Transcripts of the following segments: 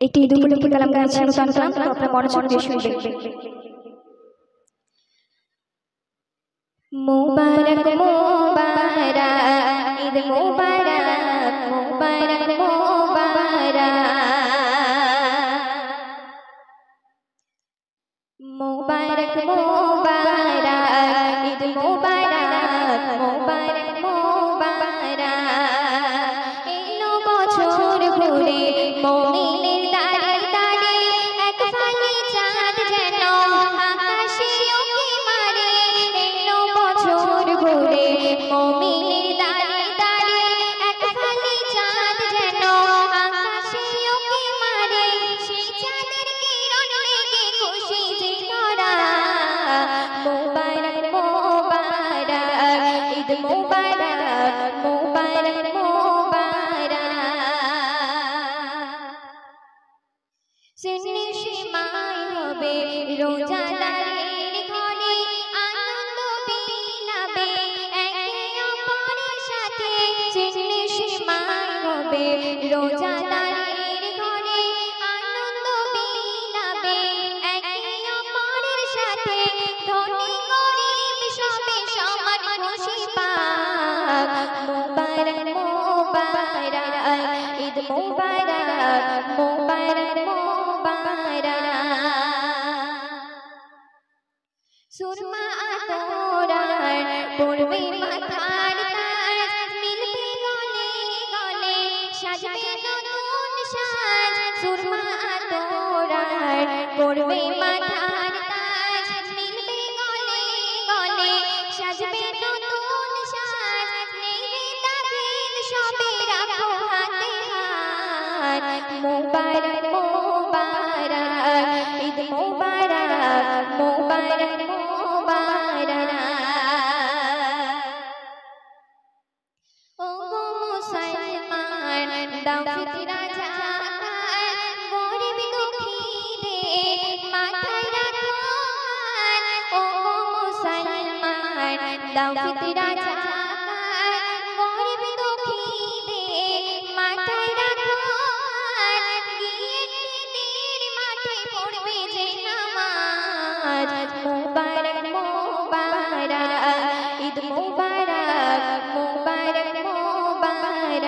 একটি ঈদ উপলক্ষে কালাম গাইছি নতুন কালাম, তো আপনারা মনোযোগ দিয়ে শুনবেন। মুবারক মুবারক ঈদ মুবারক মুবারক মুবারক মুবারক মুবারক ঈদ মুবারক মুবারক মুবারক এলো বছর ঘুরে মুমিনের দাঁড়ে দাঁড়ে এক ফালি চাঁদ যেন আকাশে উঁকি মারে। এলো বছর ঘুরে মুমিনের দাঁড়ে দাঁড়ে এক ফালি চাঁদ যেন আকাশে উঁকি মারে। সেই চাঁদের কিরণ লেগে খুশি যে ধরা। মুবারক মুবারক ঈদ মুবারক মুবারক মুবারক সুন্নি সীমায় হবে রোজাদারের ঘরে আনন্দ বিলাবে একে অপরের সাথে। সুন্নি সীমায় হবে রোজাদারের ঘরে আনন্দ বিলাবে একে অপরের সাথে। ধনী গরিব সবে সমান খুশি পাক। মুবারক মুবারক ঈদ মুবারক মুবারক মুবারক সুরমা আতরার পড়বে মাথার তাজ মিলবে গলে গলে সাজবে নতুন সাজ। সুরমা আতরার পড়বে মাথার তাজ মিলবে গলে গলে সাজবে নতুন সাজ। নেবে তাবিদ সবে রাখো হাতে হাত। মুবারক মুবারক ঈদ মুবারক মুবারক মুবারক ও গো মুসলমান দাও ফিতরা যাকাত গরিব দুঃখীদের মাথায় রাখো হাত। ও গো মুসলমান দাও ফিতরা যাকাত গরিব দুঃখীদের মাথায় রাখো হাত। গিয়ে ঈদের মাঠে পড়বে যে নামাজ। মুবারক মুবারক ঈদ মুবারক মুবারক মুবারক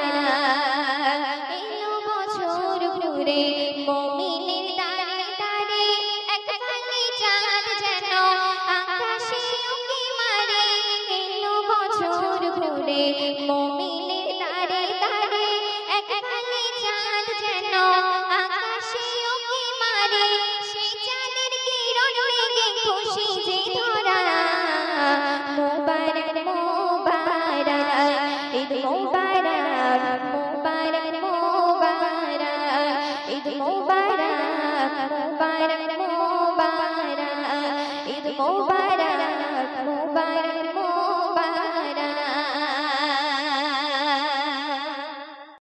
এলো বছর ঘুরে মুমিনের দাঁড়ে দাঁড়ে এক ফালি চাঁদ যেন আকাশে উঁকি মারে। এলো বছর ঘুরে মুমিনের দাঁড়ে দাঁড়ে এক ফালি চাঁদ যেন আকাশে উঁকি মারে। সেই চাঁদের কিরণ লেগে খুশি যে ধরা। মুবারক মুবারক ঈদ মুবারক মুবারক মুবারক ঈদ মুবারক মুবারক মুবারক ঈদ মুবারক মুবারক মুবারক